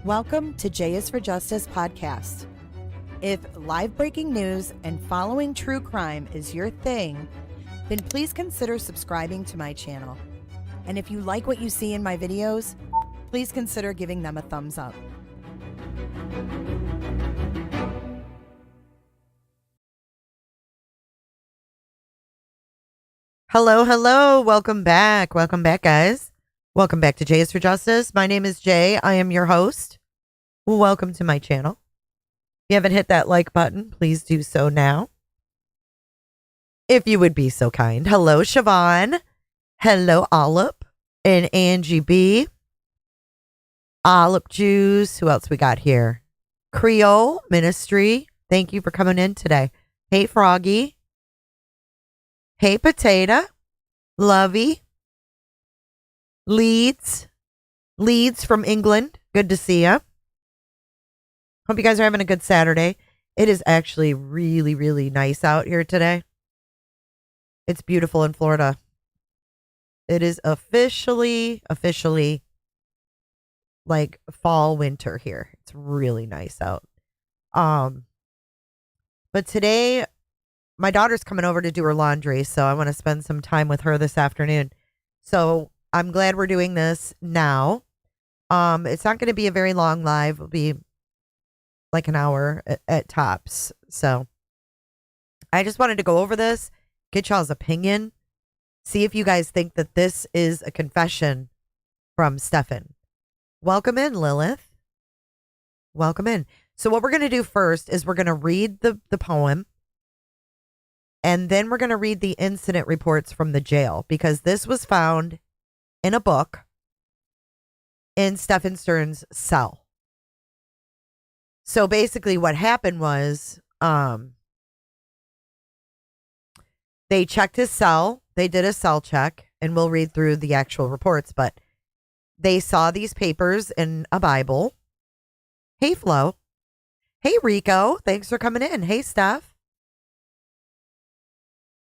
Welcome to J is for Justice podcast. If live breaking news and following true crime is your thing, then please consider subscribing to my channel. And if you like what you see in my videos, please consider giving them a thumbs up. Hello. Welcome back, guys. Welcome back to J is for Justice. My name is Jay. I am your host. Welcome to my channel. If you haven't hit that like button, please do so now. If you would be so kind. Hello, Siobhan. Hello, Olive and Angie B. Olive Juice. Who else we got here? Creole Ministry. Thank you for coming in today. Hey, Froggy. Hey, Potato. Lovey. Leeds from England. Good to see you. Hope you guys are having a good Saturday. It is actually really, really nice out here today. It's beautiful in Florida. It is officially like fall winter here. It's really nice out. But today my daughter's coming over to do her laundry, so I want to spend some time with her this afternoon. So I'm glad we're doing this now. It's not going to be a very long live. It'll be like an hour at tops. So I just wanted to go over this, get y'all's opinion, see if you guys think that this is a confession from Stephan. Welcome in, Lilith. Welcome in. So what we're going to do first is we're going to read the poem, and then we're going to read the incident reports from the jail, because this was found in a book in Stephan Stern's cell. So basically what happened was They checked his cell. They did a cell check, and we'll read through the actual reports, but they saw these papers in a Bible. Hey, Flo. Hey, Rico. Thanks for coming in. Hey, Steph.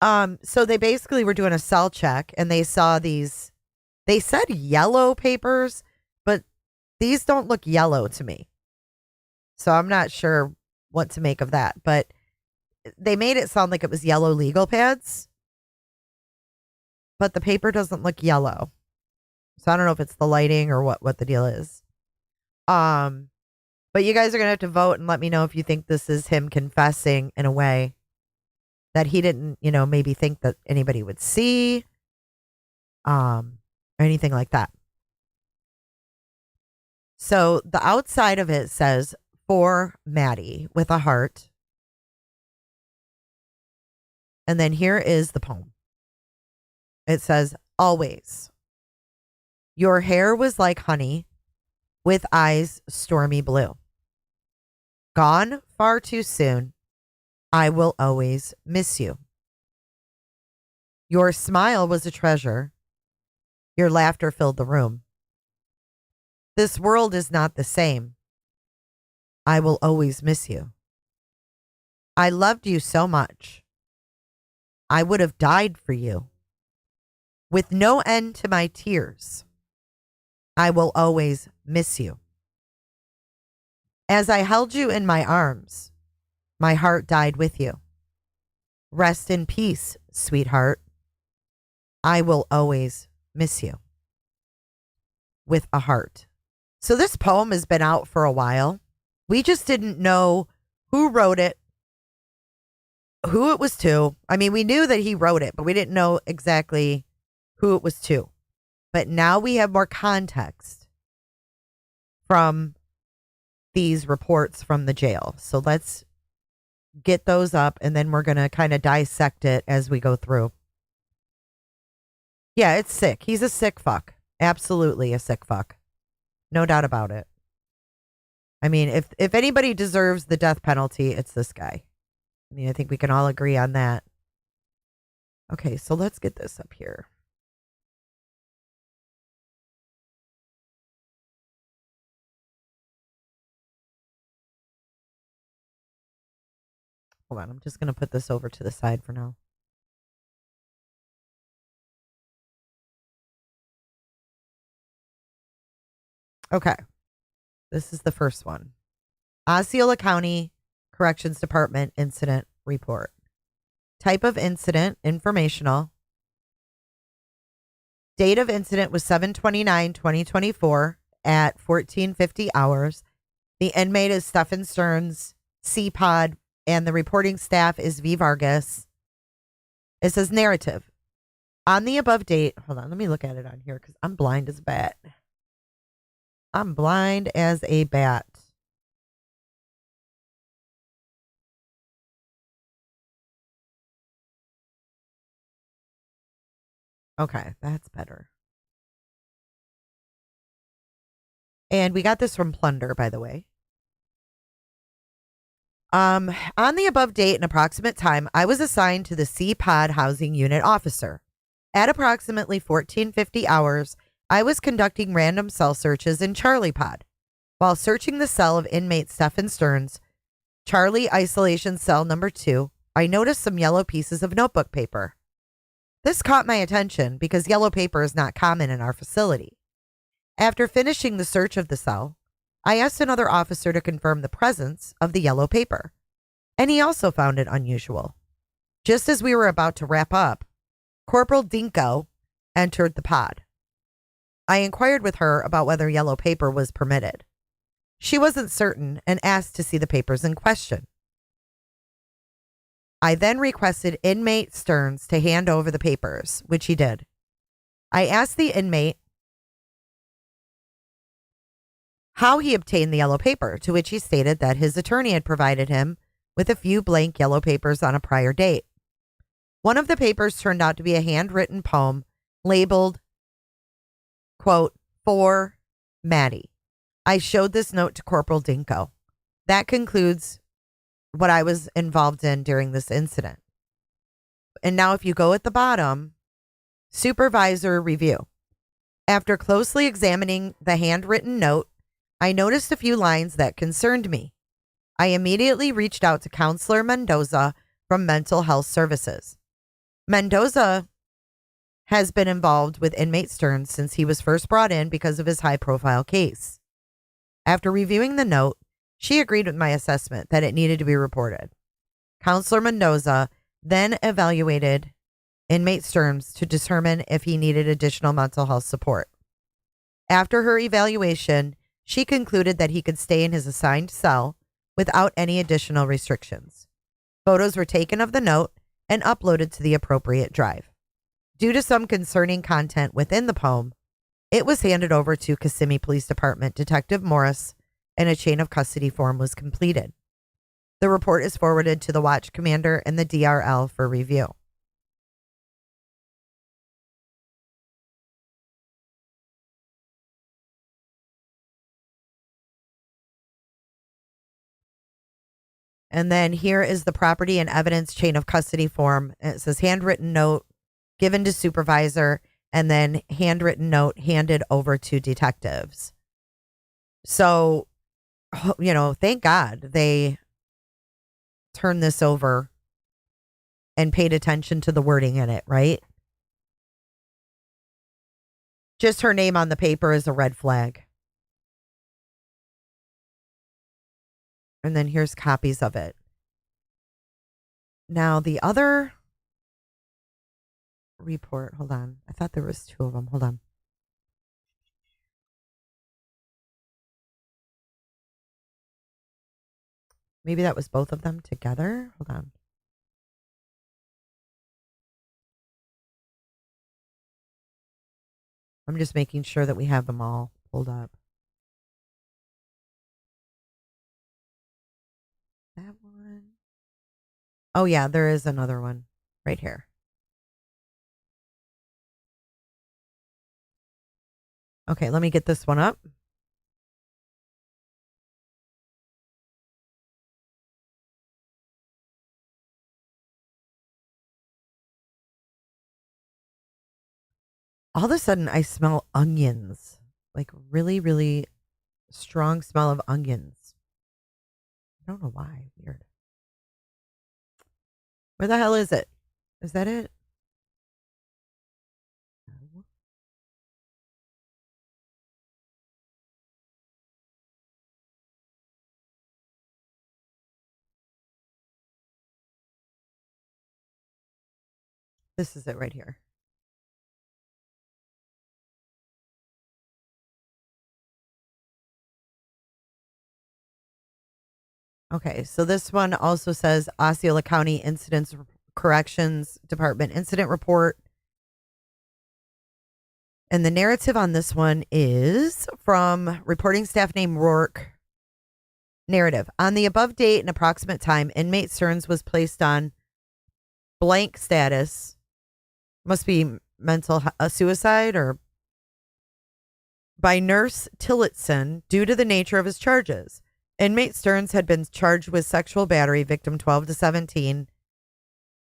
So they basically were doing a cell check, and they saw these, they said yellow papers, but these don't look yellow to me. So I'm not sure what to make of that, but they made it sound like it was yellow legal pads, but the paper doesn't look yellow. So I don't know if it's the lighting or what the deal is. But you guys are going to have to vote and let me know if you think this is him confessing in a way that he didn't, maybe think that anybody would see, or anything like that. So the outside of it says, for Maddie, with a heart. And then here is the poem. It says, always. Your hair was like honey, with eyes stormy blue. Gone far too soon. I will always miss you. Your smile was a treasure. Your laughter filled the room. This world is not the same. I will always miss you. I loved you so much. I would have died for you. With no end to my tears, I will always miss you. As I held you in my arms, my heart died with you. Rest in peace, sweetheart. I will always miss you. With a heart. So this poem has been out for a while. We just didn't know who wrote it, who it was to. I mean, we knew that he wrote it, but we didn't know exactly who it was to. But now we have more context from these reports from the jail. So let's get those up, and then we're going to kind of dissect it as we go through. Yeah, it's sick. He's a sick fuck. Absolutely a sick fuck. No doubt about it. I mean, if anybody deserves the death penalty, it's this guy. I mean, I think we can all agree on that. Okay, so let's get this up here. Hold on, I'm just going to put this over to the side for now. Okay, this is the first one. Osceola County Corrections Department Incident Report. Type of incident, informational. Date of incident was 7/29/2024 at 14:50 hours. The inmate is Stephan Stearns, C-Pod, and the reporting staff is V. Vargas. It says narrative. On the above date, hold on, let me look at it on here because I'm blind as a bat. I'm blind as a bat. Okay, that's better. And we got this from Plunder, by the way. On the above date and approximate time, I was assigned to the C-Pod Housing Unit officer. At approximately 14:50 hours, I was conducting random cell searches in Charlie Pod. While searching the cell of inmate Stephan Stearns, Charlie Isolation Cell number 2, I noticed some yellow pieces of notebook paper. This caught my attention because yellow paper is not common in our facility. After finishing the search of the cell, I asked another officer to confirm the presence of the yellow paper, and he also found it unusual. Just as we were about to wrap up, Corporal Dinko entered the pod. I inquired with her about whether yellow paper was permitted. She wasn't certain and asked to see the papers in question. I then requested inmate Stearns to hand over the papers, which he did. I asked the inmate how he obtained the yellow paper, to which he stated that his attorney had provided him with a few blank yellow papers on a prior date. One of the papers turned out to be a handwritten poem labeled, quote, for Maddie. I showed this note to Corporal Dinko. That concludes what I was involved in during this incident. And now if you go at the bottom, supervisor review. After closely examining the handwritten note, I noticed a few lines that concerned me. I immediately reached out to Counselor Mendoza from Mental Health Services. Mendoza has been involved with inmate Stearns since he was first brought in because of his high-profile case. After reviewing the note, she agreed with my assessment that it needed to be reported. Counselor Mendoza then evaluated inmate Stearns to determine if he needed additional mental health support. After her evaluation, she concluded that he could stay in his assigned cell without any additional restrictions. Photos were taken of the note and uploaded to the appropriate drive. Due to some concerning content within the poem, it was handed over to Kissimmee Police Department Detective Morris, and a chain of custody form was completed. The report is forwarded to the watch commander and the DRL for review. And then here is the property and evidence chain of custody form. It says handwritten note given to supervisor, and then handwritten note handed over to detectives. So, thank God they turned this over and paid attention to the wording in it, right? Just her name on the paper is a red flag. And then here's copies of it. Now, the other report, hold on. I thought there was two of them. Hold on. Maybe that was both of them together. Hold on. I'm just making sure that we have them all pulled up. That one. Oh, yeah, there is another one right here. Okay, let me get this one up. All of a sudden, I smell onions. Like really, really strong smell of onions. I don't know why. Weird. Where the hell is it? Is that it? No. This is it right here. Okay, so this one also says Osceola County Incidents Corrections Department Incident Report. And the narrative on this one is from reporting staff named Rourke. Narrative. On the above date and approximate time, inmate Stearns was placed on blank status. Must be mental suicide or by Nurse Tillotson due to the nature of his charges. Inmate Stearns had been charged with sexual battery, victim 12 to 17,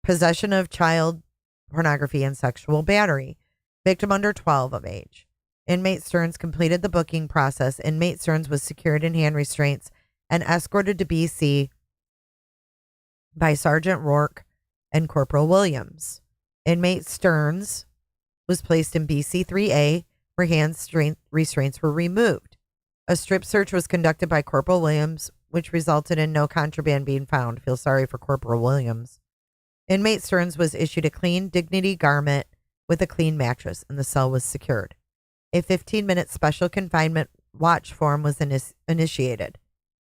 possession of child pornography, and sexual battery, victim under 12 of age. Inmate Stearns completed the booking process. Inmate Stearns was secured in hand restraints and escorted to BC by Sergeant Rourke and Corporal Williams. Inmate Stearns was placed in BC 3A where hand restraints were removed. A strip search was conducted by Corporal Williams, which resulted in no contraband being found. Feel sorry for Corporal Williams. Inmate Stearns was issued a clean dignity garment with a clean mattress, and the cell was secured. A 15-minute special confinement watch form was initiated.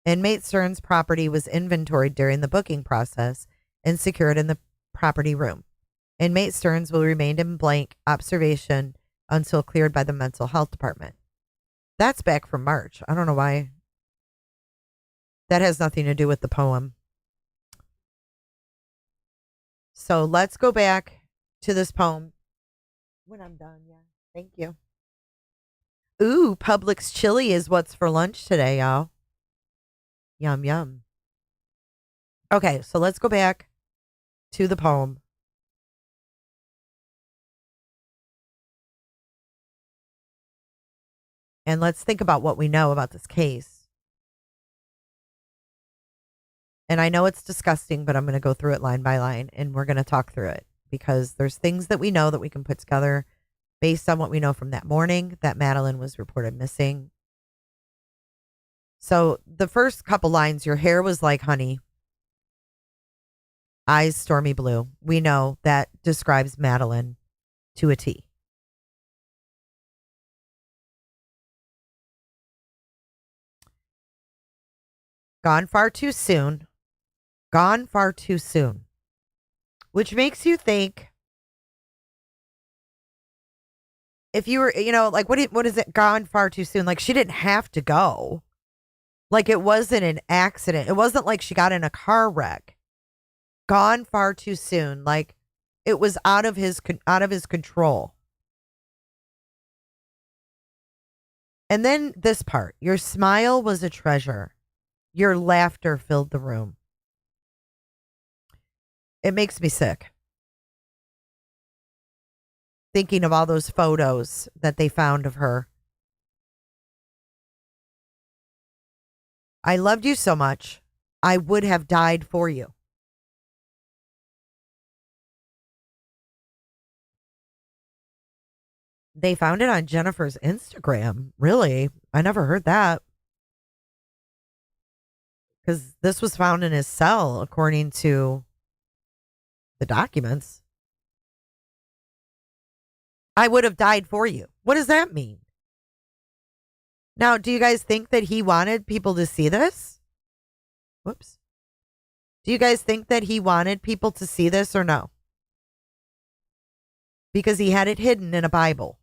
Inmate Stearns' property was inventoried during the booking process and secured in the property room. Inmate Stearns will remain in blank observation until cleared by the mental health department. That's back from March. I don't know why. That has nothing to do with the poem. So let's go back to this poem when I'm done. Yeah. Thank you. Ooh, Publix chili is what's for lunch today, y'all. Yum, yum. Okay, so let's go back to the poem. And let's think about what we know about this case. And I know it's disgusting, but I'm going to go through it line by line and we're going to talk through it because there's things that we know that we can put together based on what we know from that morning that Madeline was reported missing. So the first couple lines, your hair was like honey, eyes stormy blue. We know that describes Madeline to a T. Gone far too soon. Gone far too soon. Which makes you think, if you were, like, what is it? Gone far too soon. Like, she didn't have to go. Like, it wasn't an accident. It wasn't like she got in a car wreck. Gone far too soon. Like, it was out of his control. And then this part, your smile was a treasure. Your laughter filled the room. It makes me sick. Thinking of all those photos that they found of her. I loved you so much. I would have died for you. They found it on Jennifer's Instagram. Really? I never heard that. Because this was found in his cell, according to the documents. I would have died for you. What does that mean? Now, do you guys think that he wanted people to see this? Whoops. Do you guys think that he wanted people to see this or no? Because he had it hidden in a Bible.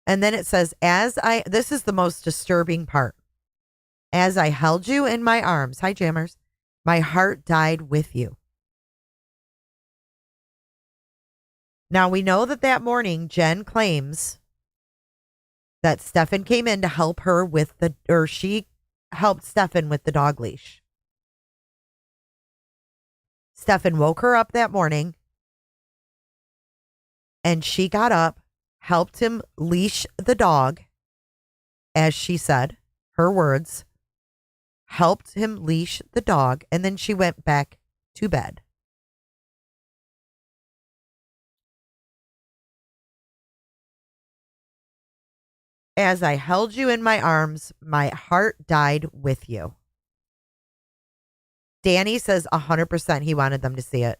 And then it says, this is the most disturbing part. As I held you in my arms, hi jammers, my heart died with you. Now we know that morning, Jen claims that Stephan came in to help her she helped Stephan with the dog leash. Stephan woke her up that morning and she got up, helped him leash the dog, as she said, her words, helped him leash the dog, and then she went back to bed. As I held you in my arms, my heart died with you. Danny says 100% he wanted them to see it.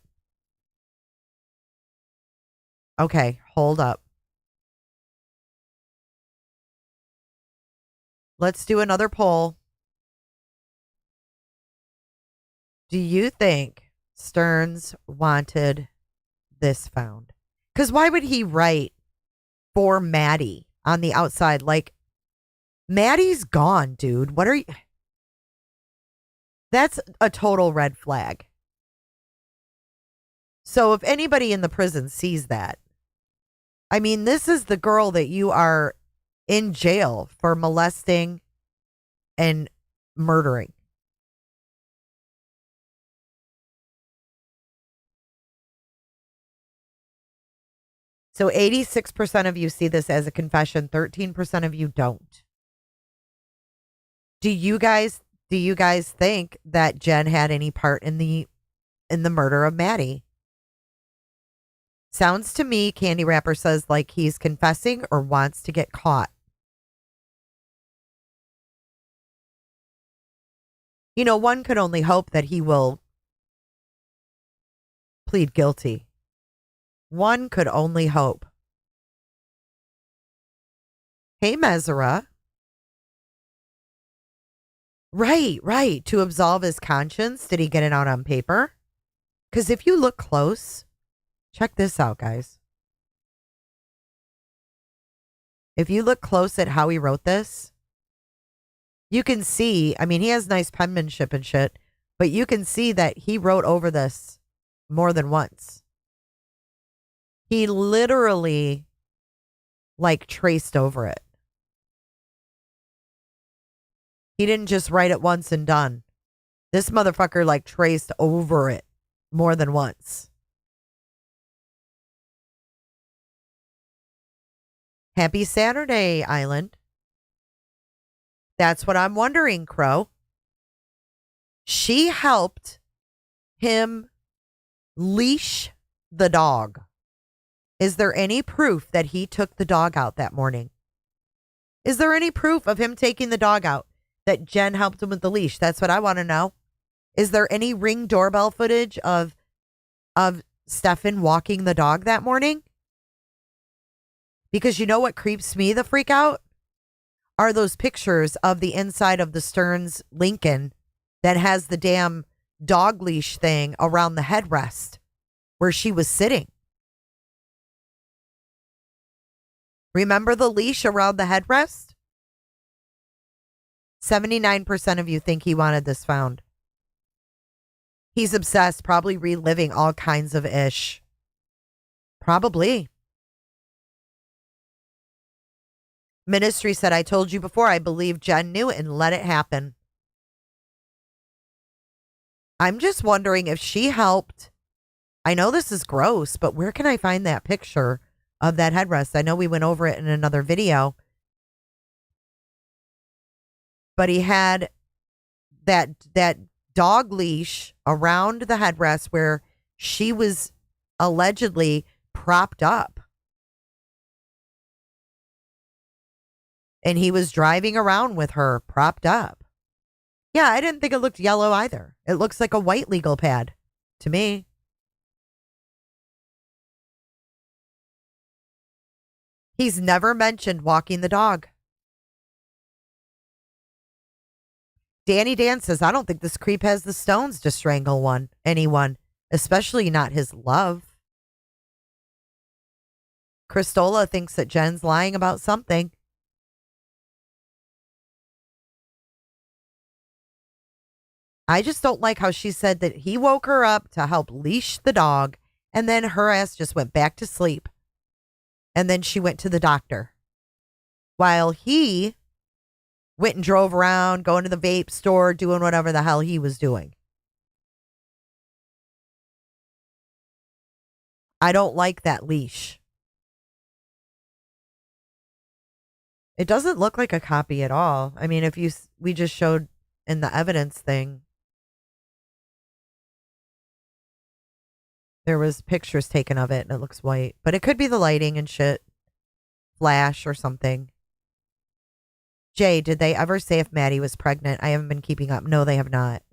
Okay, hold up. Let's do another poll. Do you think Stearns wanted this found? Because why would he write for Maddie on the outside? Like, Maddie's gone, dude. What are you? That's a total red flag. So if anybody in the prison sees that, I mean, this is the girl that you are in jail for molesting and murdering. So 86% of you see this as a confession, 13% of you don't. Do you guys think that Jen had any part in the murder of Maddie? Sounds to me, Candy Wrapper says, like he's confessing or wants to get caught. You know, one could only hope that he will plead guilty. One could only hope. Hey, Mesera. Right. To absolve his conscience. Did he get it out on paper? Because if you look close, check this out, guys. If you look close at how he wrote this, you can see, I mean, he has nice penmanship and shit, but you can see that he wrote over this more than once. He literally, like, traced over it. He didn't just write it once and done. This motherfucker, like, traced over it more than once. Happy Saturday, Island. That's what I'm wondering, Crow. She helped him leash the dog. Is there any proof that he took the dog out that morning? Is there any proof of him taking the dog out that Jen helped him with the leash? That's what I want to know. Is there any Ring doorbell footage of Stephan walking the dog that morning? Because you know what creeps me the freak out? Are those pictures of the inside of the Stearns Lincoln that has the damn dog leash thing around the headrest where she was sitting. Remember the leash around the headrest? 79% of you think he wanted this found. He's obsessed, probably reliving all kinds of ish. Probably. Ministry said, I told you before, I believe Jen knew it and let it happen. I'm just wondering if she helped. I know this is gross, but where can I find that picture of that headrest? I know we went over it in another video. But he had that dog leash around the headrest where she was allegedly propped up. And he was driving around with her propped up. Yeah, I didn't think it looked yellow either. It looks like a white legal pad to me. He's never mentioned walking the dog. Danny Dan says, I don't think this creep has the stones to strangle anyone, especially not his love. Christola thinks that Jen's lying about something. I just don't like how she said that he woke her up to help leash the dog, and then her ass just went back to sleep. And then she went to the doctor. While he went and drove around, going to the vape store, doing whatever the hell he was doing. I don't like that leash. It doesn't look like a copy at all. I mean, we just showed in the evidence thing, there was pictures taken of it and it looks white. But it could be the lighting and shit. Flash or something. Jay, did they ever say if Maddie was pregnant? I haven't been keeping up. No, they have not.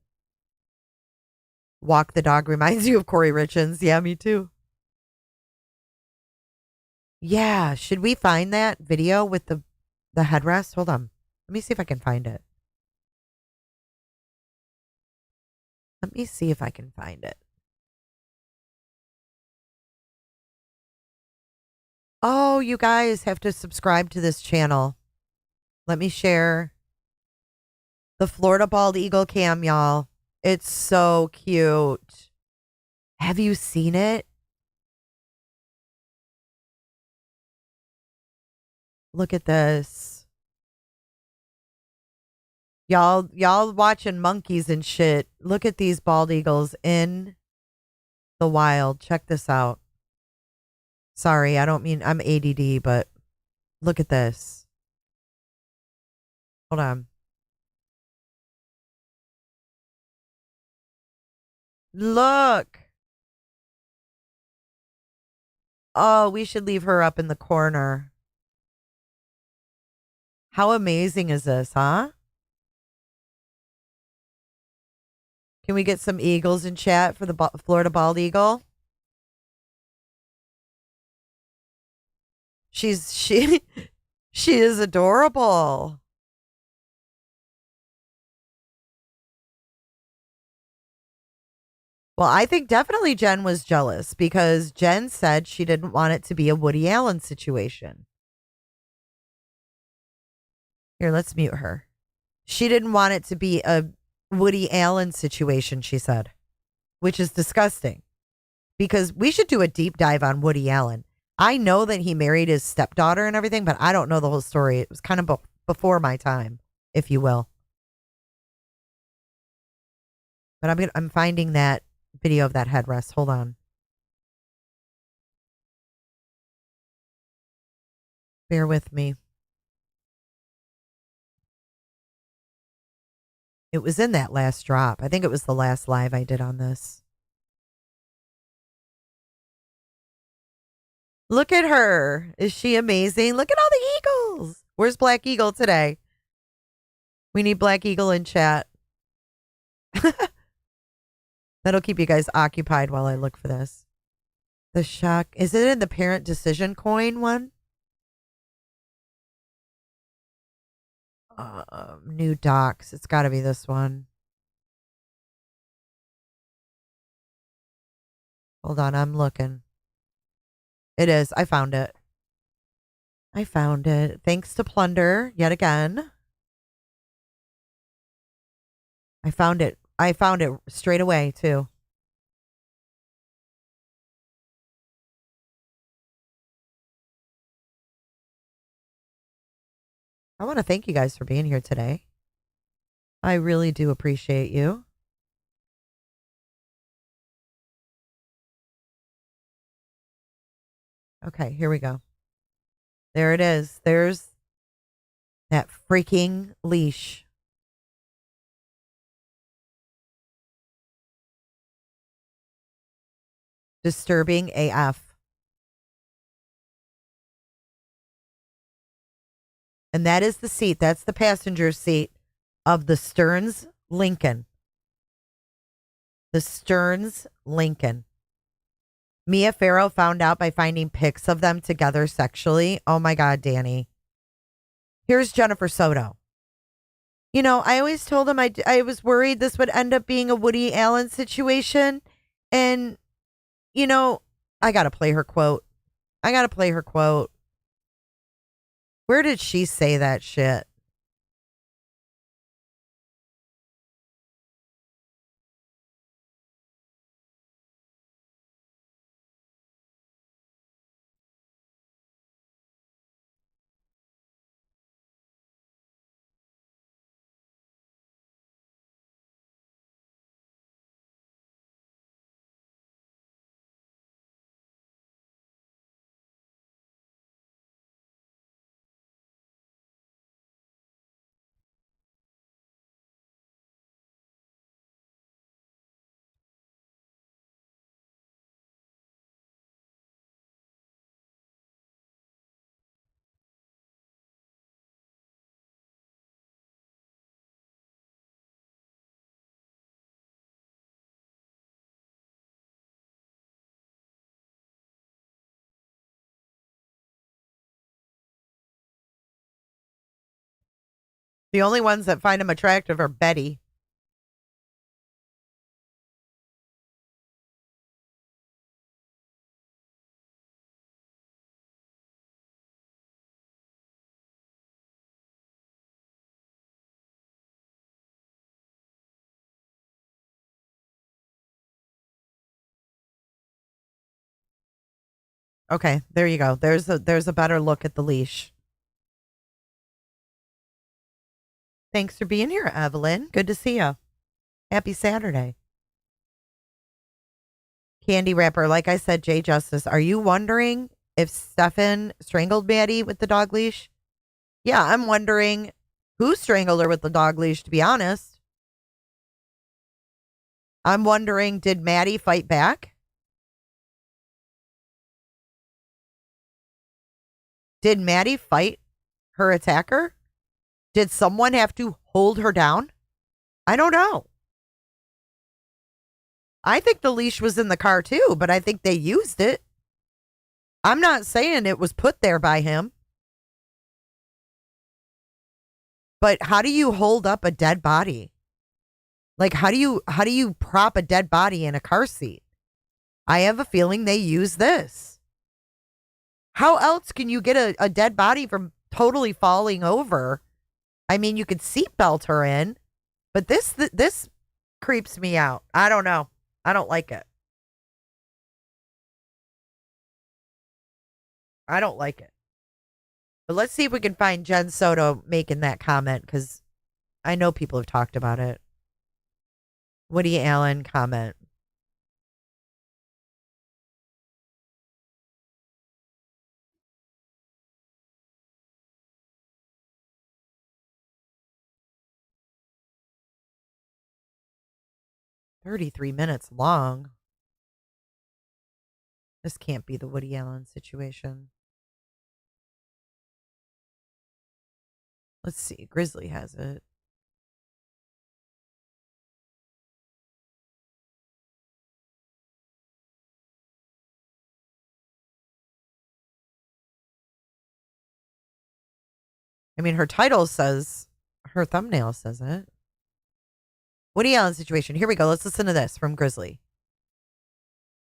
Walk the dog reminds you of Corey Richens. Yeah, me too. Yeah, should we find that video with the headrest? Hold on. Let me see if I can find it. Let me see if I can find it. Oh, you guys have to subscribe to this channel. Let me share the Florida Bald Eagle cam, y'all. It's so cute. Have you seen it? Look at this. Y'all watching monkeys and shit. Look at these bald eagles in the wild. Check this out. Sorry, I don't mean I'm ADD, but look at this. Hold on. Look. Oh, we should leave her up in the corner. How amazing is this, huh? Can we get some eagles in chat for the Florida Bald Eagle? She is adorable. Well, I think definitely Jen was jealous because Jen said she didn't want it to be a Woody Allen situation. Here, let's mute her. She didn't want it to be a Woody Allen situation, she said, which is disgusting because we should do a deep dive on Woody Allen. I know that he married his stepdaughter and everything, but I don't know the whole story. It was kind of before my time, if you will. But I'm finding that video of that headrest. Hold on. Bear with me. It was in that last drop. I think it was the last live I did on this. Look at her. Is she amazing? Look at all the eagles. Where's Black Eagle today? We need Black Eagle in chat. That'll keep you guys occupied while I look for this. The shock. Is it in the parent decision coin one? New docs. It's got to be this one. Hold on. I'm looking. It is. I found it. I found it. Thanks to Plunder yet again. I found it. I found it straight away, too. I want to thank you guys for being here today. I really do appreciate you. Okay, here we go. There it is. There's that freaking leash. Disturbing AF. And that is the seat. That's the passenger seat of the Stearns Lincoln. The Stearns Lincoln. Mia Farrow found out by finding pics of them together sexually. Oh my God, Danny. Here's Jennifer Soto. You know, I always told him I was worried this would end up being a Woody Allen situation. And, you know, I got to play her quote. Where did she say that shit? The only ones that find him attractive are Betty. Okay, there you go. There's a better look at the leash. Thanks for being here, Evelyn. Good to see you. Happy Saturday. Candy wrapper. Like I said, Jay Justice, are you wondering if Stephan strangled Maddie with the dog leash? Yeah, I'm wondering who strangled her with the dog leash, to be honest. I'm wondering, did Maddie fight back? Did Maddie fight her attacker? Did someone have to hold her down? I don't know. I think the leash was in the car too, but I think they used it. I'm not saying it was put there by him. But how do you hold up a dead body? Like how do you prop a dead body in a car seat? I have a feeling they use this. How else can you get a dead body from totally falling over? I mean, you could seatbelt her in, but this creeps me out. I don't know. I don't like it. I don't like it. But let's see if we can find Jen Soto making that comment because I know people have talked about it. Woody Allen comment. 33 minutes long. This can't be the Woody Allen situation. Let's see. Grizzly has it. I mean, her title says, her thumbnail says it. Woody Allen situation. Here we go. Let's listen to this from Grizzly.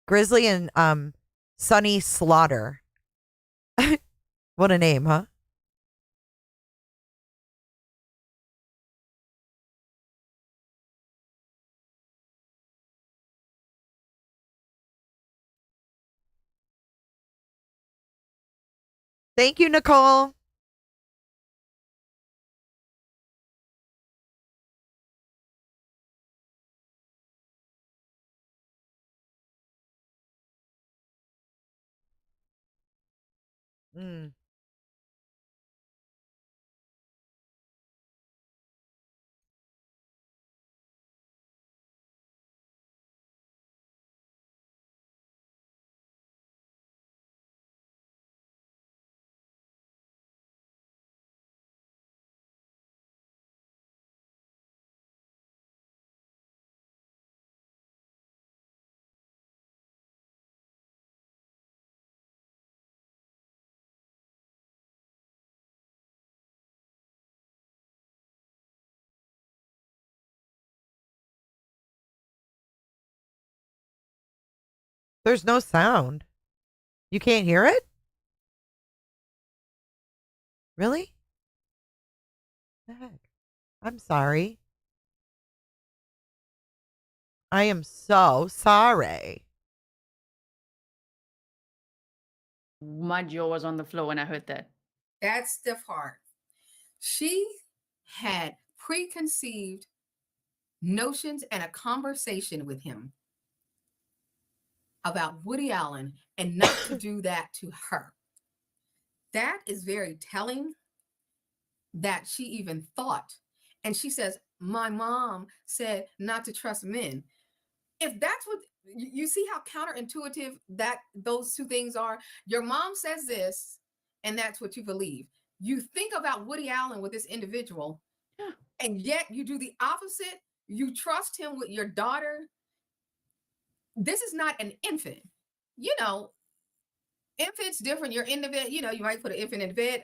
Grizzly and Sunny Slaughter. What a name, huh? Thank you, Nicole. Mm. There's no sound. You can't hear it? Really? The heck? I'm sorry. I am so sorry. My jaw was on the floor when I heard that. That's the part. She had preconceived notions and a conversation with him about Woody Allen and not to do that to her. That is very telling that she even thought. And she says, my mom said not to trust men. If that's what you see how counterintuitive that those two things are. Your mom says this, and that's what you believe. You think about Woody Allen with this individual, and yet you do the opposite. You trust him with your daughter. This is not an infant. You know, infants different. You're in the bed. You know, you might put an infant in bed.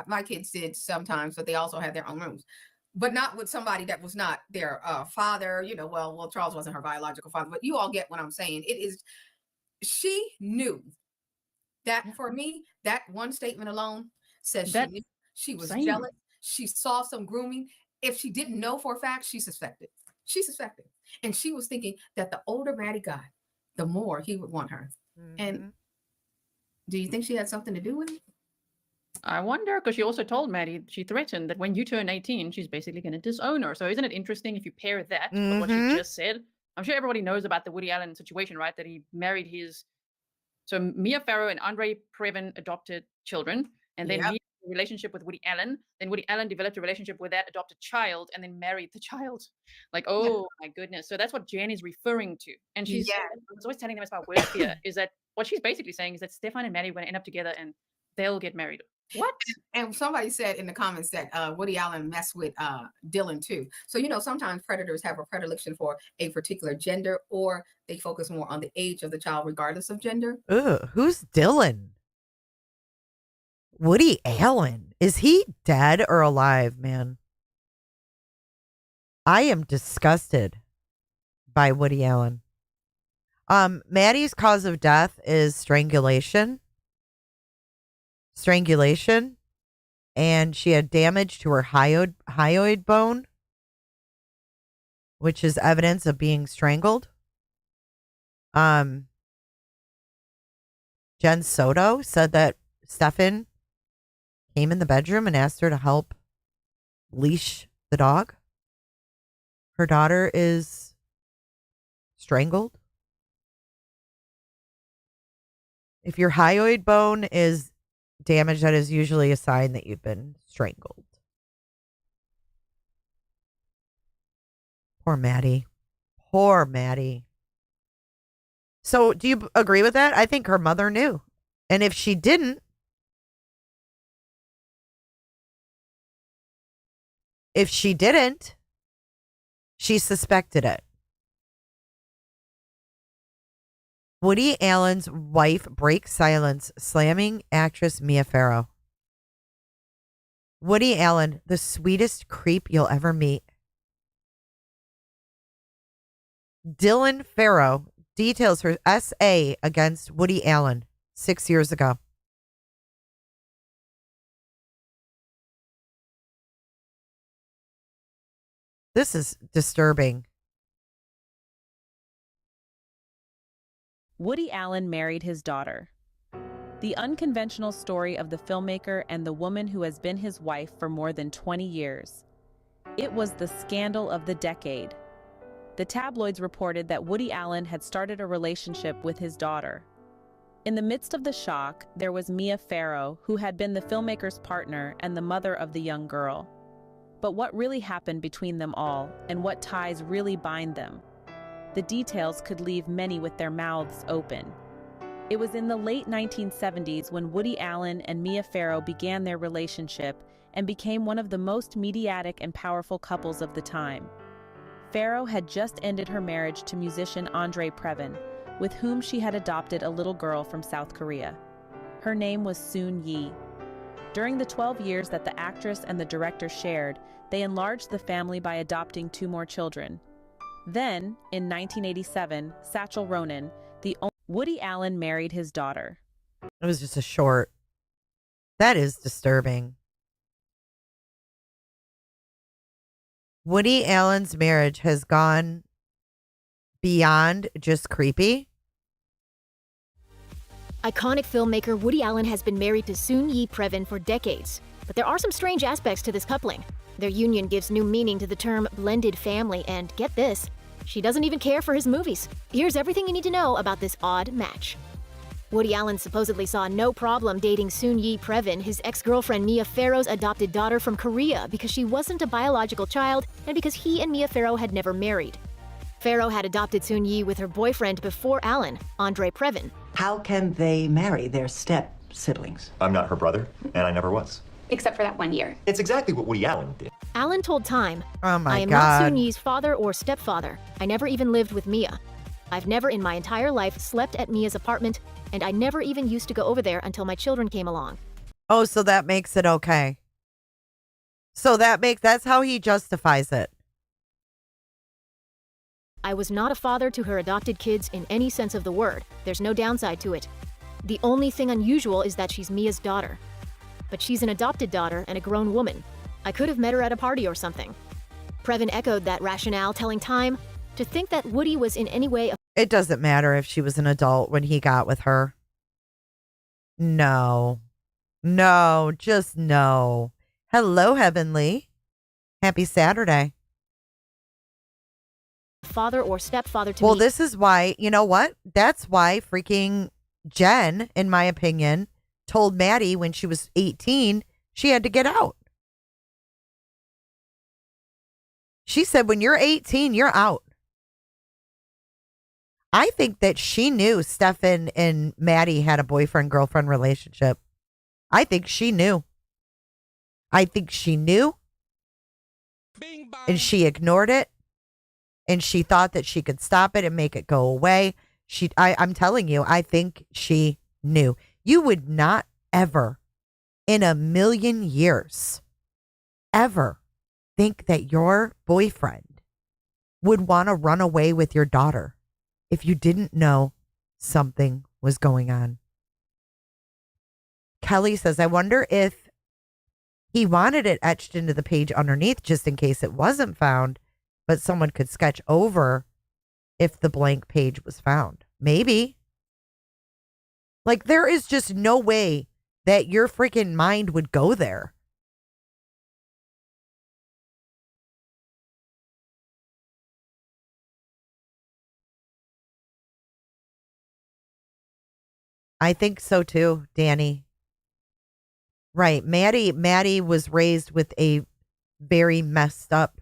My kids did sometimes, but they also had their own rooms. But not with somebody that was not their father. You know, well, Charles wasn't her biological father, but you all get what I'm saying. It is. She knew that for me, that one statement alone says she knew. She was jealous. She saw some grooming. If she didn't know for a fact, she suspected. She suspected. And she was thinking that the older Maddie got, the more he would want her. Mm-hmm. And do you think she had something to do with it? I wonder, because she also told Maddie, she threatened that when you turn 18, she's basically going to disown her. So isn't it interesting if you pair that with what she just said? I'm sure everybody knows about the Woody Allen situation, right? That he married his... So Mia Farrow and Andre Previn adopted children, and then he had a relationship with Woody Allen. Then Woody Allen developed a relationship with that adopted child and then married the child. Like, oh my goodness. So that's what Jen is referring to. And she's I was always telling them about word fear, is that what she's basically saying is that Stephan and Maddie are going to end up together and they'll get married. What? And somebody said in the comments that Woody Allen messed with Dylan too. So, you know, sometimes predators have a predilection for a particular gender, or they focus more on the age of the child regardless of gender. Ugh, who's Dylan? Woody Allen. Is he dead or alive, man? I am disgusted by Woody Allen. Maddie's cause of death is strangulation. And she had damage to her hyoid bone, which is evidence of being strangled. Jen Soto said that Stephan came in the bedroom and asked her to help leash the dog. Her daughter is strangled. If your hyoid bone is damaged, that is usually a sign that you've been strangled. Poor Maddie. Poor Maddie. So do you agree with that? I think her mother knew. And if she didn't, she suspected it. Woody Allen's wife breaks silence, slamming actress Mia Farrow. Woody Allen, the sweetest creep you'll ever meet. Dylan Farrow details her SA against Woody Allen 6 years ago. This is disturbing. Woody Allen married his daughter. The unconventional story of the filmmaker and the woman who has been his wife for more than 20 years. It was the scandal of the decade. The tabloids reported that Woody Allen had started a relationship with his daughter. In the midst of the shock, there was Mia Farrow, who had been the filmmaker's partner and the mother of the young girl. But what really happened between them all, and what ties really bind them? The details could leave many with their mouths open. It was in the late 1970s when Woody Allen and Mia Farrow began their relationship and became one of the most mediatic and powerful couples of the time. Farrow had just ended her marriage to musician Andre Previn, with whom she had adopted a little girl from South Korea. Her name was Soon Yi. During the 12 years that the actress and the director shared, they enlarged the family by adopting 2 more children. Then, in 1987, Sacha Ronan, Woody Allen married his daughter. It was just a short. That is disturbing. Woody Allen's marriage has gone beyond just creepy. Iconic filmmaker Woody Allen has been married to Soon Yi Previn for decades. But there are some strange aspects to this coupling. Their union gives new meaning to the term blended family, and get this, she doesn't even care for his movies. Here's everything you need to know about this odd match. Woody Allen supposedly saw no problem dating Soon Yi Previn, his ex-girlfriend Mia Farrow's adopted daughter from Korea, because she wasn't a biological child and because he and Mia Farrow had never married. Farrow had adopted Soon Yi with her boyfriend before Allen, Andre Previn. How can they marry their step-siblings? I'm not her brother, and I never was. Except for that 1 year. It's exactly what Woody Allen did. Allen told Time, Oh my I am God. not Soon Yi's father or stepfather. I never even lived with Mia. I've never in my entire life slept at Mia's apartment, and I never even used to go over there until my children came along. Oh, so that makes it okay. So that's how he justifies it. I was not a father to her adopted kids in any sense of the word. There's no downside to it. The only thing unusual is that she's Mia's daughter. But she's an adopted daughter and a grown woman. I could have met her at a party or something. Previn echoed that rationale, telling Time, to think that Woody was in any way It doesn't matter if she was an adult when he got with her. No. No, just no. Hello, Heavenly. Happy Saturday. father or stepfather to Well, me. this is why, you know what? That's why freaking Jen, in my opinion, told Maddie when she was 18, she had to get out. She said, when you're 18, you're out. I think that she knew Stephan and Maddie had a boyfriend-girlfriend relationship. I think she knew. I think she knew. And she ignored it. And she thought that she could stop it and make it go away. I'm telling you, I think she knew. You would not ever, in a million years, ever think that your boyfriend would want to run away with your daughter if you didn't know something was going on. Kelly says, I wonder if he wanted it etched into the page underneath just in case it wasn't found, but someone could sketch over if the blank page was found. Maybe. Like, there is just no way that your freaking mind would go there. I think so too, Danny. Right. Maddie was raised with a very messed up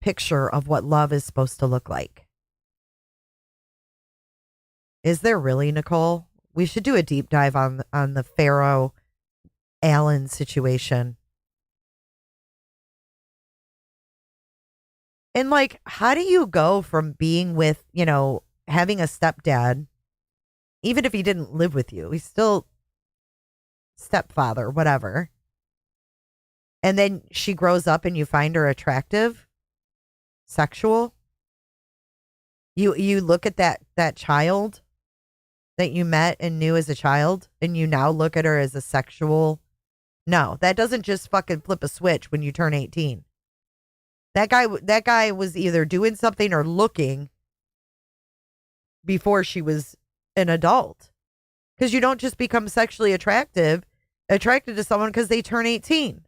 picture of what love is supposed to look like. Is there really, Nicole? We should do a deep dive on the Pharaoh Allen situation. And like, how do you go from being with, having a stepdad, even if he didn't live with you, he's still stepfather, whatever. And then she grows up and you find her attractive, sexual. You look at that child that you met and knew as a child, and you now look at her as a sexual. No, that doesn't just fucking flip a switch when you turn 18. That guy was either doing something or looking before she was an adult. Because you don't just become sexually attracted to someone because they turn 18.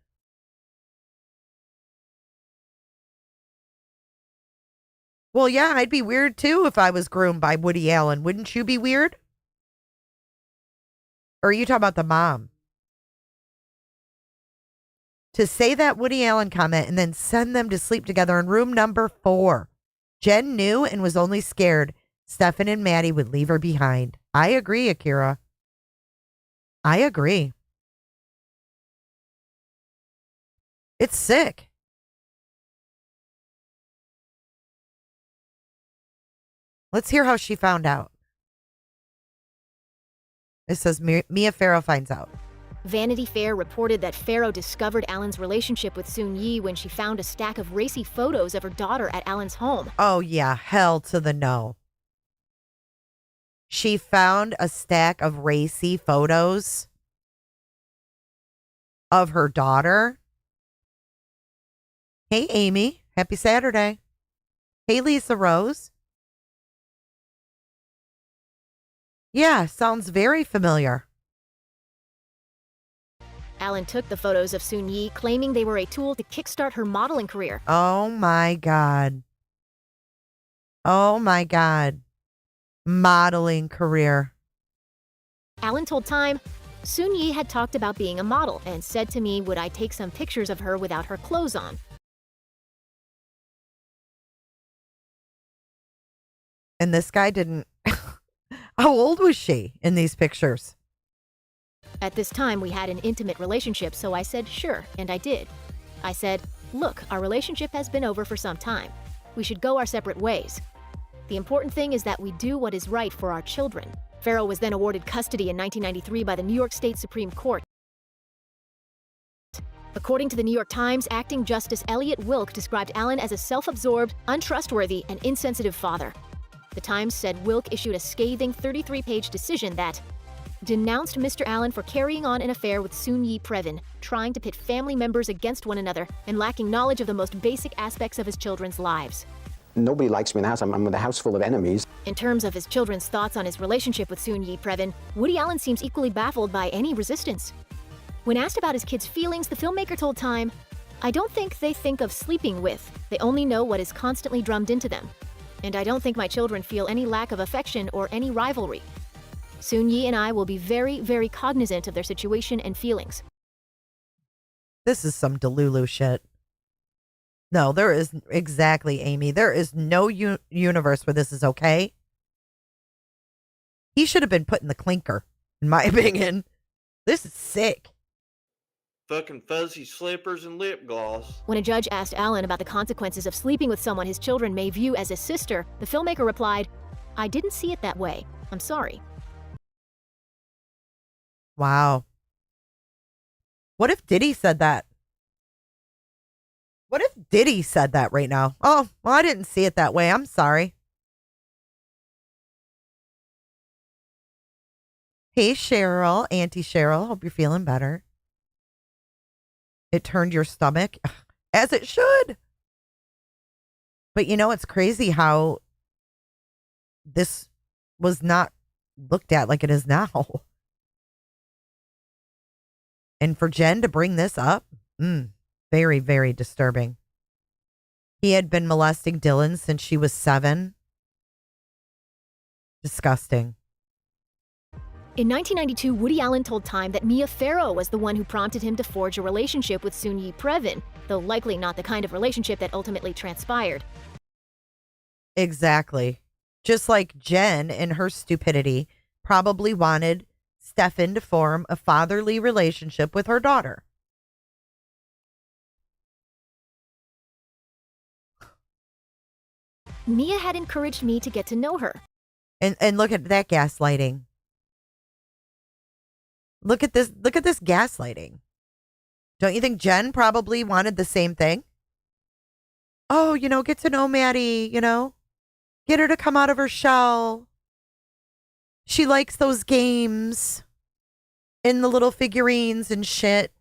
Well, yeah, I'd be weird too if I was groomed by Woody Allen. Wouldn't you be weird? Or are you talking about the mom? To say that Woody Allen comment and then send them to sleep together in room number 4. Jen knew and was only scared Stephan and Maddie would leave her behind. I agree, Akira. I agree. It's sick. Let's hear how she found out. It says Mia Farrow finds out. Vanity Fair reported that Farrow discovered Alan's relationship with Soon Yi when she found a stack of racy photos of her daughter at Alan's home. Oh, yeah. Hell to the no. She found a stack of racy photos of her daughter. Hey, Amy. Happy Saturday. Hey, Lisa Rose. Yeah, sounds very familiar. Alan took the photos of Soon Yi, claiming they were a tool to kickstart her modeling career. Oh, my God. Oh, my God. Modeling career. Alan told Time, Soon Yi had talked about being a model and said to me, would I take some pictures of her without her clothes on? And this guy didn't. How old was she in these pictures? At this time, we had an intimate relationship, so I said sure, and I did. I said, look, our relationship has been over for some time. We should go our separate ways. The important thing is that we do what is right for our children. Farrow was then awarded custody in 1993 by the New York State Supreme Court. According to the New York Times, acting Justice Elliot Wilk described Alan as a self-absorbed, untrustworthy, and insensitive father. The Times said Wilk issued a scathing 33-page decision that denounced Mr. Allen for carrying on an affair with Soon Yi Previn, trying to pit family members against one another, and lacking knowledge of the most basic aspects of his children's lives. Nobody likes me in the house. I'm with a house full of enemies. In terms of his children's thoughts on his relationship with Soon Yi Previn, Woody Allen seems equally baffled by any resistance. When asked about his kids' feelings, the filmmaker told Time, I don't think they think of sleeping with. They only know what is constantly drummed into them. And I don't think my children feel any lack of affection or any rivalry. Soon Yi and I will be very, very cognizant of their situation and feelings. This is some Delulu shit. No, there is exactly, Amy. There is no universe where this is okay. He should have been put in the clinker, in my opinion. This is sick. Fucking fuzzy slippers and lip gloss. When a judge asked Allen about the consequences of sleeping with someone his children may view as a sister, the filmmaker replied, I didn't see it that way. I'm sorry. Wow. What if Diddy said that? What if Diddy said that right now? Oh, well, I didn't see it that way. I'm sorry. Hey, Cheryl, Auntie Cheryl. Hope you're feeling better. It turned your stomach, as it should. But you know, it's crazy how this was not looked at like it is now. And for Jen to bring this up, very, very disturbing. He had been molesting Dylan since she was 7. Disgusting. In 1992, Woody Allen told Time that Mia Farrow was the one who prompted him to forge a relationship with Soon-Yi Previn, though likely not the kind of relationship that ultimately transpired. Exactly. Just like Jen, in her stupidity, probably wanted Stephan to form a fatherly relationship with her daughter. Mia had encouraged me to get to know her. And look at that gaslighting. Look at this gaslighting. Don't you think Jen probably wanted the same thing? Oh, get to know Maddie, get her to come out of her shell. She likes those games and the little figurines and shit.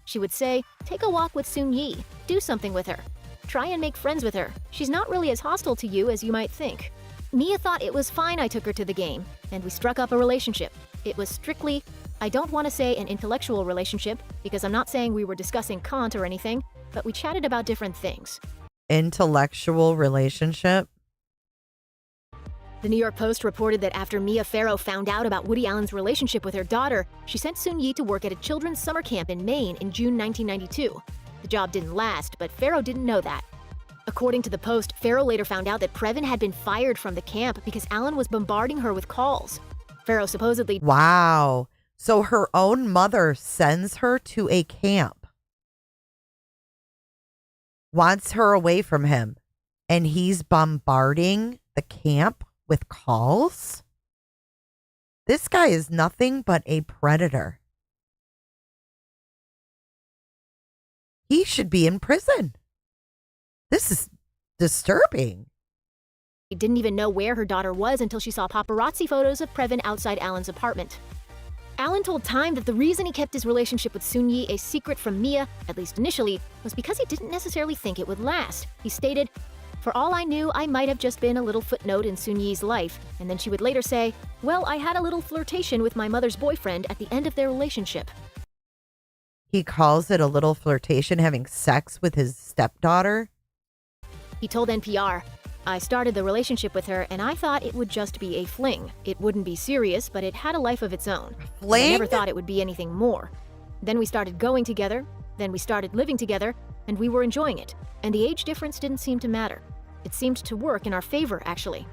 She would say, take a walk with Soon-Yi, do something with her. Try and make friends with her. She's not really as hostile to you as you might think. Mia thought it was fine I took her to the game, and we struck up a relationship. It was strictly, I don't want to say an intellectual relationship, because I'm not saying we were discussing Kant or anything, but we chatted about different things. Intellectual relationship? The New York Post reported that after Mia Farrow found out about Woody Allen's relationship with her daughter, she sent Soon-Yi to work at a children's summer camp in Maine in June 1992. The job didn't last, but Farrow didn't know that. According to the Post, Farrow later found out that Previn had been fired from the camp because Allen was bombarding her with calls. Farrow supposedly... Wow. So her own mother sends her to a camp, wants her away from him, and he's bombarding the camp with calls? This guy is nothing but a predator. He should be in prison. This is disturbing. She didn't even know where her daughter was until she saw paparazzi photos of Previn outside Allen's apartment. Allen told Time that the reason he kept his relationship with Soon-Yi a secret from Mia, at least initially, was because he didn't necessarily think it would last. He stated, "For all I knew, I might have just been a little footnote in Soon-Yi's life," and then she would later say, "Well, I had a little flirtation with my mother's boyfriend at the end of their relationship." He calls it a little flirtation, having sex with his stepdaughter. He told NPR, "I started the relationship with her and I thought it would just be a fling. It wouldn't be serious, but it had a life of its own. Fling? I never thought it would be anything more. Then we started going together, then we started living together, and we were enjoying it. And the age difference didn't seem to matter. It seemed to work in our favor, actually."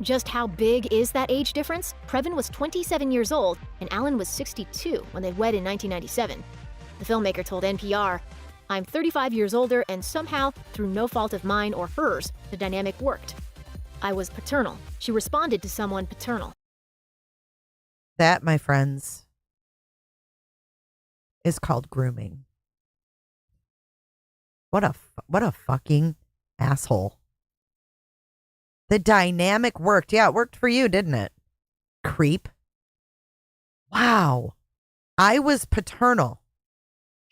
Just how big is that age difference? Previn was 27 years old and Allen was 62 when they wed in 1997. The filmmaker told NPR, "I'm 35 years older and somehow, through no fault of mine or hers, the dynamic worked. I was paternal. She responded to someone paternal." That, my friends, is called grooming. What a fucking asshole. The dynamic worked. Yeah, it worked for you, didn't it? Creep. Wow. I was paternal.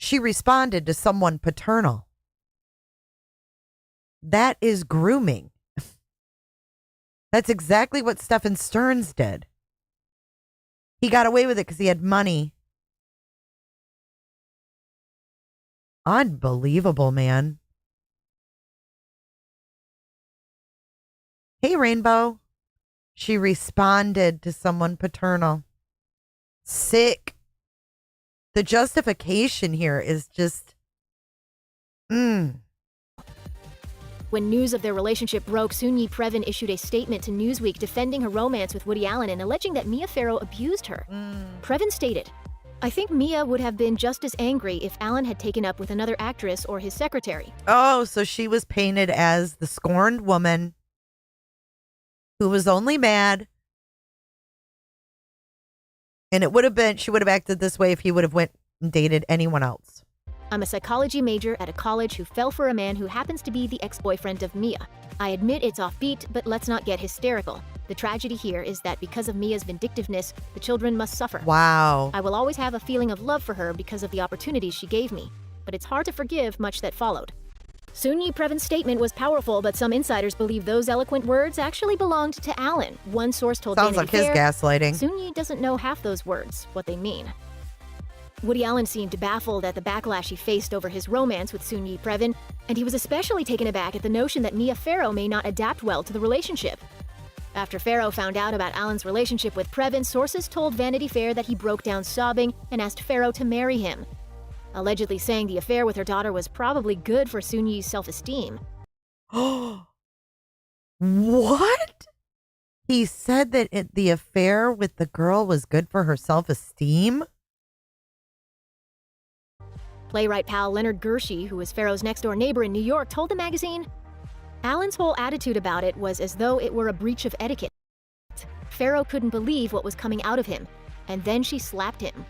She responded to someone paternal. That is grooming. That's exactly what Stephan Stearns did. He got away with it because he had money. Unbelievable, man. Hey, Rainbow. She responded to someone paternal. Sick. The justification here is just... When news of their relationship broke, Soon-Yi Previn issued a statement to Newsweek defending her romance with Woody Allen and alleging that Mia Farrow abused her. Previn stated, "I think Mia would have been just as angry if Allen had taken up with another actress or his secretary." Oh, so she was painted as the scorned woman who was only mad. And it would have been, she would have acted this way if he would have went and dated anyone else. "I'm a psychology major at a college who fell for a man who happens to be the ex-boyfriend of Mia. I admit it's offbeat, but let's not get hysterical. The tragedy here is that because of Mia's vindictiveness, the children must suffer. Wow. I will always have a feeling of love for her because of the opportunities she gave me, but it's hard to forgive much that followed." Soon-Yi Previn's statement was powerful, but some insiders believe those eloquent words actually belonged to Allen. One source told Sounds Vanity like his Fair, gaslighting. "Soon-Yi doesn't know half those words, what they mean." Woody Allen seemed baffled at the backlash he faced over his romance with Soon-Yi Previn, and he was especially taken aback at the notion that Mia Farrow may not adapt well to the relationship. After Farrow found out about Alan's relationship with Previn, sources told Vanity Fair that he broke down sobbing and asked Farrow to marry him, allegedly saying the affair with her daughter was probably good for Soon-Yi's self-esteem. What? He said that the affair with the girl was good for her self-esteem? Playwright pal Leonard Gershie, who was Farrow's next-door neighbor in New York, told the magazine, Alan's whole attitude about it was as though it were a breach of etiquette. Farrow couldn't believe what was coming out of him, and then she slapped him.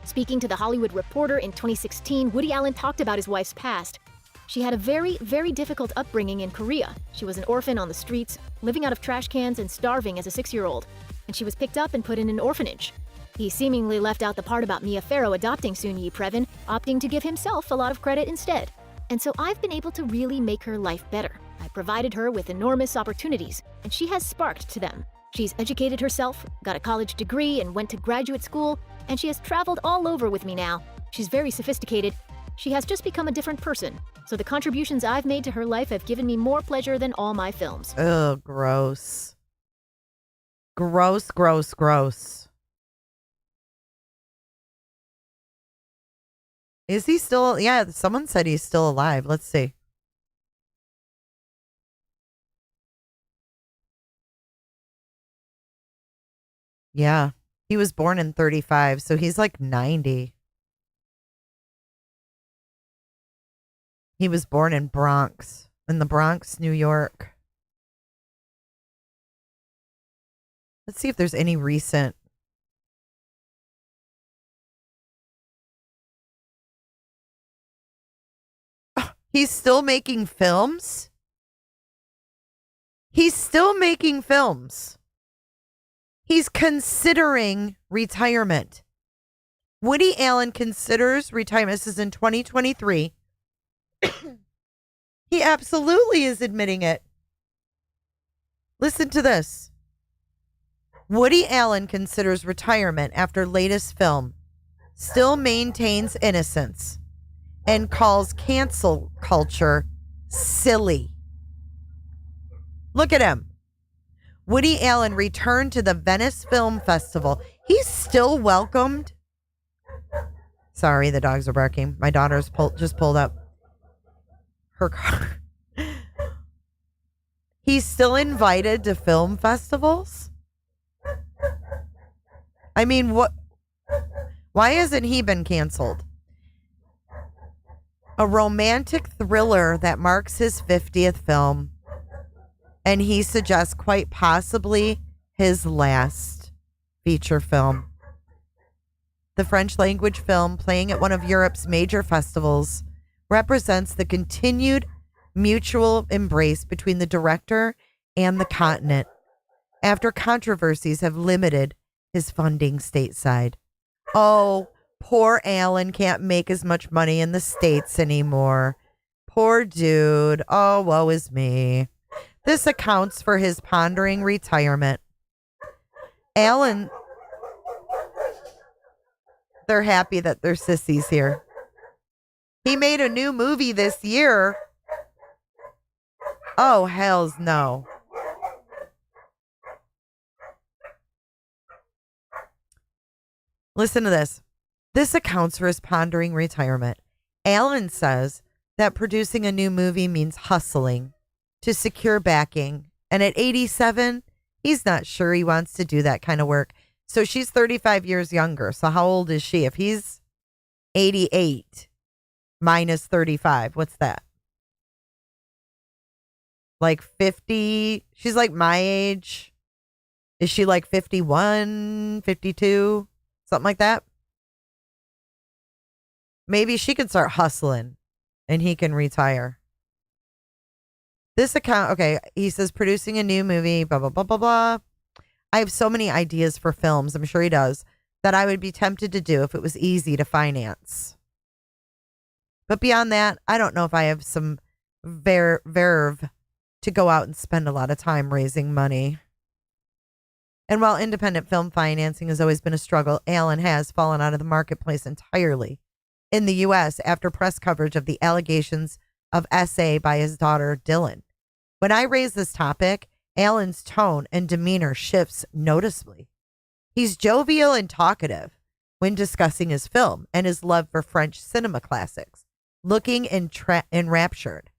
Speaking to The Hollywood Reporter in 2016, Woody Allen talked about his wife's past. She had a very, very difficult upbringing in Korea. She was an orphan on the streets, living out of trash cans and starving as a 6-year-old, and she was picked up and put in an orphanage. He seemingly left out the part about Mia Farrow adopting Soon-Yi Previn, opting to give himself a lot of credit instead. And so I've been able to really make her life better. I provided her with enormous opportunities, and she has sparked to them. She's educated herself, got a college degree, and went to graduate school, and she has traveled all over with me now. She's very sophisticated. She has just become a different person. So the contributions I've made to her life have given me more pleasure than all my films. Ugh, gross. Gross, gross, gross. Is he still? Yeah, someone said he's still alive. Let's see. Yeah, he was born in 35, so he's like 90. He was born in the Bronx, New York. Let's see if there's any recent. He's still making films? He's still making films. He's considering retirement. Woody Allen considers retirement. This is in 2023. He absolutely is admitting it. Listen to this. Woody Allen considers retirement after latest film, still maintains innocence, and calls cancel culture silly. Look at him. Woody Allen returned to the Venice Film Festival. He's still welcomed. Sorry, the dogs are barking. My daughter's just pulled up her car. He's still invited to film festivals? I mean, what? Why hasn't he been canceled? A romantic thriller that marks his 50th film, and he suggests quite possibly his last feature film. The French language film, playing at one of Europe's major festivals, represents the continued mutual embrace between the director and the continent after controversies have limited his funding stateside. Oh, poor Alan can't make as much money in the States anymore. Poor dude. Oh, woe is me. This accounts for his pondering retirement. Alan, they're happy that their sissy's here. He made a new movie this year. Oh, hells no. Listen to this. This accounts for his pondering retirement. Alan says that producing a new movie means hustling to secure backing. And at 87, he's not sure he wants to do that kind of work. So she's 35 years younger. So how old is she? If he's 88 minus 35, what's that? Like 50? She's like my age. Is she like 51, 52? Something like that? Maybe she can start hustling and he can retire. This account, okay, he says producing a new movie, blah, blah, blah, blah, blah. I have so many ideas for films, I'm sure he does, that I would be tempted to do if it was easy to finance. But beyond that, I don't know if I have some verve to go out and spend a lot of time raising money. And while independent film financing has always been a struggle, Allen has fallen out of the marketplace entirely in the U.S. after press coverage of the allegations of SA by his daughter, Dylan. When I raised this topic, Allen's tone and demeanor shifts noticeably. He's jovial and talkative when discussing his film and his love for French cinema classics, looking enraptured.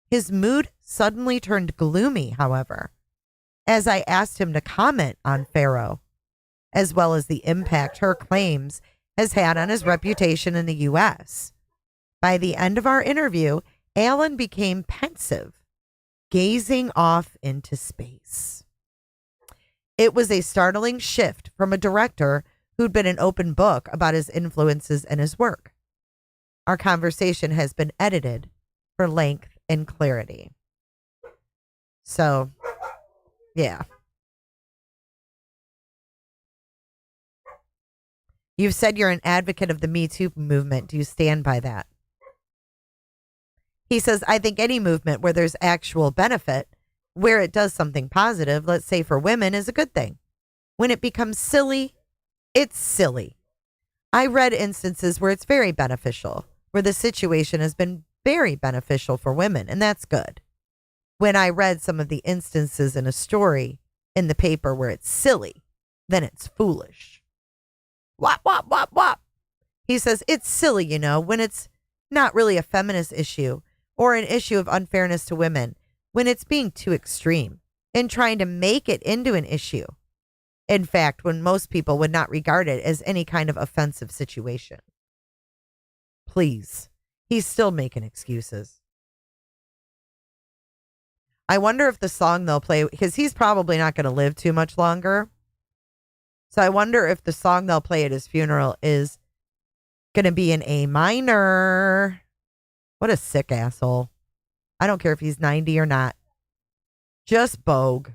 His mood suddenly turned gloomy, however, as I asked him to comment on Farrow, as well as the impact her claims has had on his reputation in the U.S. By the end of our interview, Allen became pensive, gazing off into space. It was a startling shift from a director who'd been an open book about his influences and his work. Our conversation has been edited for length and clarity. So, yeah. You've said you're an advocate of the Me Too movement. Do you stand by that? He says, I think any movement where there's actual benefit, where it does something positive, let's say for women, is a good thing. When it becomes silly, it's silly. I read instances where it's very beneficial, where the situation has been very beneficial for women, and that's good. When I read some of the instances in a story in the paper where it's silly, then it's foolish. Wop, wop, wop, wop. He says, it's silly, you know, when it's not really a feminist issue or an issue of unfairness to women, when it's being too extreme and trying to make it into an issue. In fact, when most people would not regard it as any kind of offensive situation. Please, he's still making excuses. I wonder if the song they'll play, because he's probably not going to live too much longer. So I wonder if the song they'll play at his funeral is going to be in A minor. What a sick asshole. I don't care if he's 90 or not. Just bogue.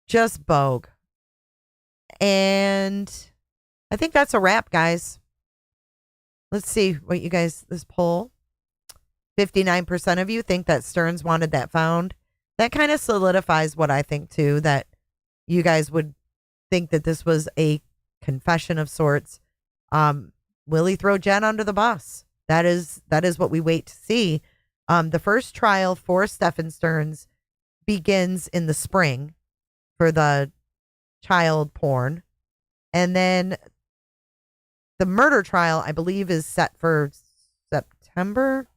Just bogue. And I think that's a wrap, guys. Let's see what you guys, this poll. 59% of you think that Stearns wanted that found. That kind of solidifies what I think too, that you guys would think that this was a confession of sorts. Will he throw Jen under the bus? That is what we wait to see. The first trial for Stephan Stearns begins in the spring for the child porn. And then the murder trial, I believe, is set for September.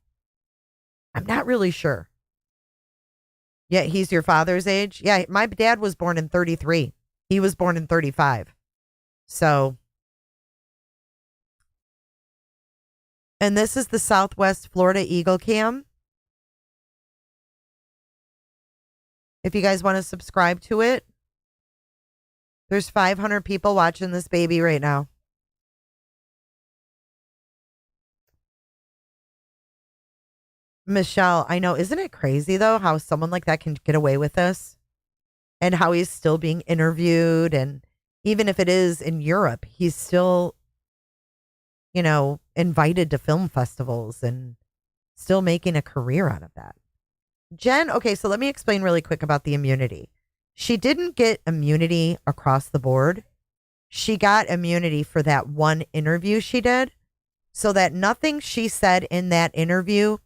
I'm not really sure. Yeah, he's your father's age. Yeah, my dad was born in 33. He was born in 35. So, and this is the Southwest Florida Eagle Cam. If you guys want to subscribe to it, there's 500 people watching this baby right now. Michelle, I know, isn't it crazy though how someone like that can get away with this and how he's still being interviewed, and even if it is in Europe, he's still, you know, invited to film festivals and still making a career out of that. Jen, okay, so let me explain really quick about the immunity. She didn't get immunity across the board. She got immunity for that one interview she did, so that nothing she said in that interview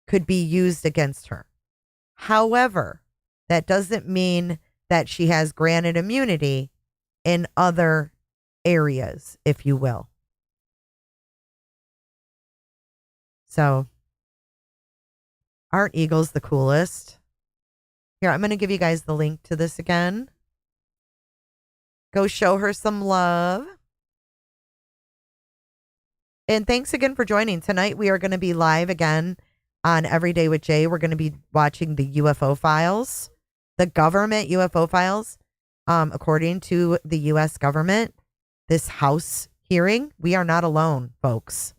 could be used against her. However, that doesn't mean that she has granted immunity in other areas, if you will. So, aren't eagles the coolest? Here, I'm going to give you guys the link to this again. Go show her some love. And thanks again for joining. Tonight, we are going to be live again on Every Day with Jay. We're going to be watching the UFO files, the government UFO files. According to the U.S. government, this House hearing, we are not alone, folks.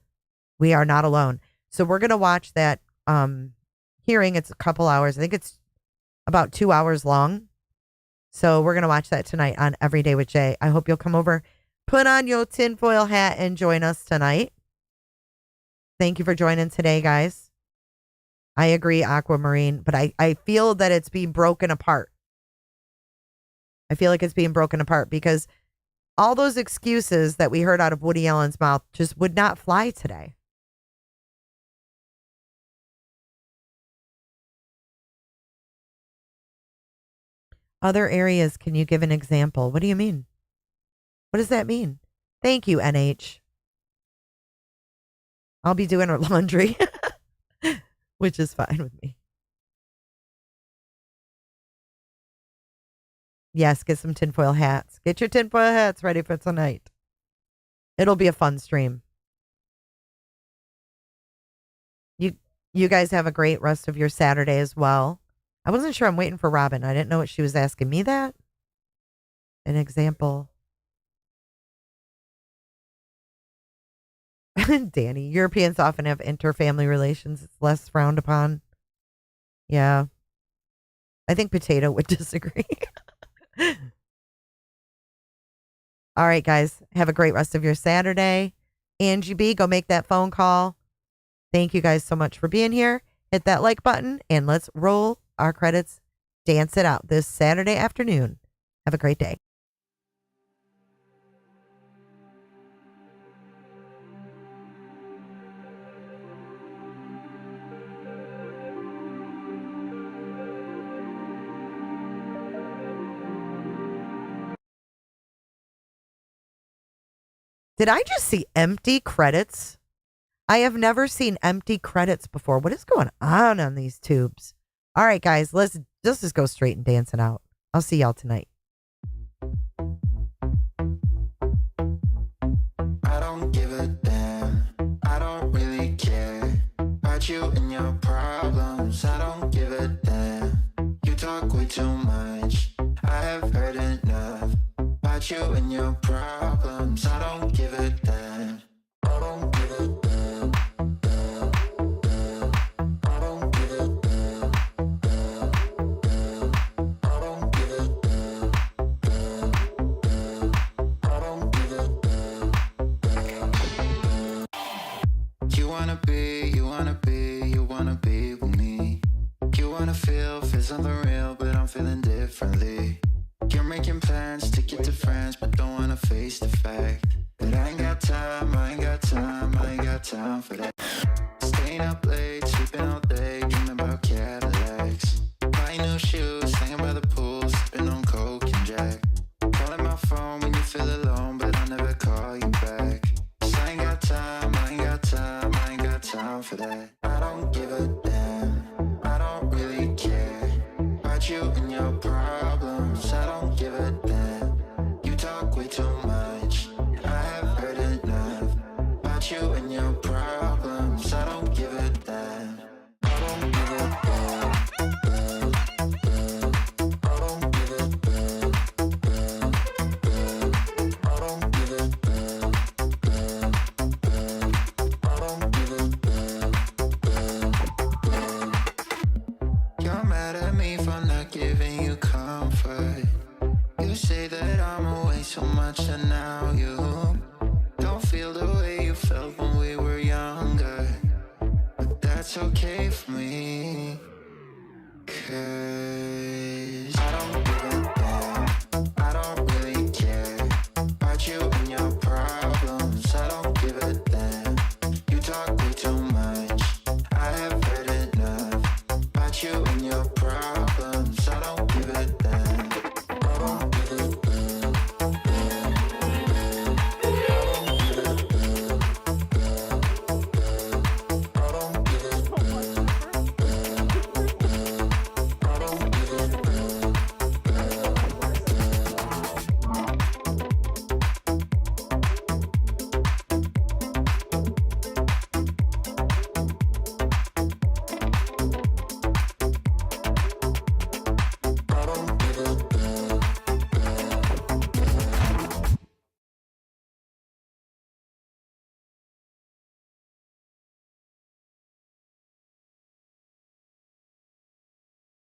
We are not alone. So we're going to watch that hearing. It's a couple hours. I think it's about 2 hours long. So we're going to watch that tonight on Every Day with Jay. I hope you'll come over, put on your tinfoil hat, and join us tonight. Thank you for joining today, guys. I agree, Aquamarine, but I feel that it's being broken apart. I feel like it's being broken apart because all those excuses that we heard out of Woody Allen's mouth just would not fly today. Other areas, can you give an example? What do you mean? What does that mean? Thank you, NH. I'll be doing her laundry, which is fine with me. Yes, get some tinfoil hats. Get your tinfoil hats ready for tonight. It'll be a fun stream. You guys have a great rest of your Saturday as well. I wasn't sure. I'm waiting for Robin. I didn't know what she was asking me that. An example. Danny, Europeans often have interfamily relations. It's less frowned upon. Yeah. I think Potato would disagree. All right, guys. Have a great rest of your Saturday. Angie B, go make that phone call. Thank you guys so much for being here. Hit that like button and let's roll our credits. Dance it out this Saturday afternoon. Have a great day. Did I just see empty credits? I have never seen empty credits before. What is going on these tubes? All right, guys, let's just go straight and dance it out. I'll see y'all tonight. I don't give a damn. I don't really care about you and your problems. I don't give a damn. You talk way too much. I have heard enough about you and your problems. I don't give a damn. I don't give a damn. I don't give a damn. I don't give a damn. I don't give a damn. You wanna be with me. You wanna feel something real, but I'm feeling differently. You're making plans to get to friends, but don't wanna face the fact that I ain't got time, I ain't got time, I ain't got time for that. Staying up late, sleeping all day, dreaming about Cadillacs. Buying new shoes, hanging by the pool, sipping on Coke and Jack. Calling my phone when you feel alone, but I'll never call you back. 'Cause I ain't got time, I ain't got time, I ain't got time for that. I don't give a damn, I don't really care about you and your problems. I don't give a damn. You talk way too much. I have heard enough about you and your problems. I don't give a damn. I don't give a damn. I don't give a damn. I don't give a damn. I don't give a damn. You're mad at me for not giving you comfort. You say that I'm away so much and now you don't feel the way you felt when we were younger. But that's okay for me, 'cause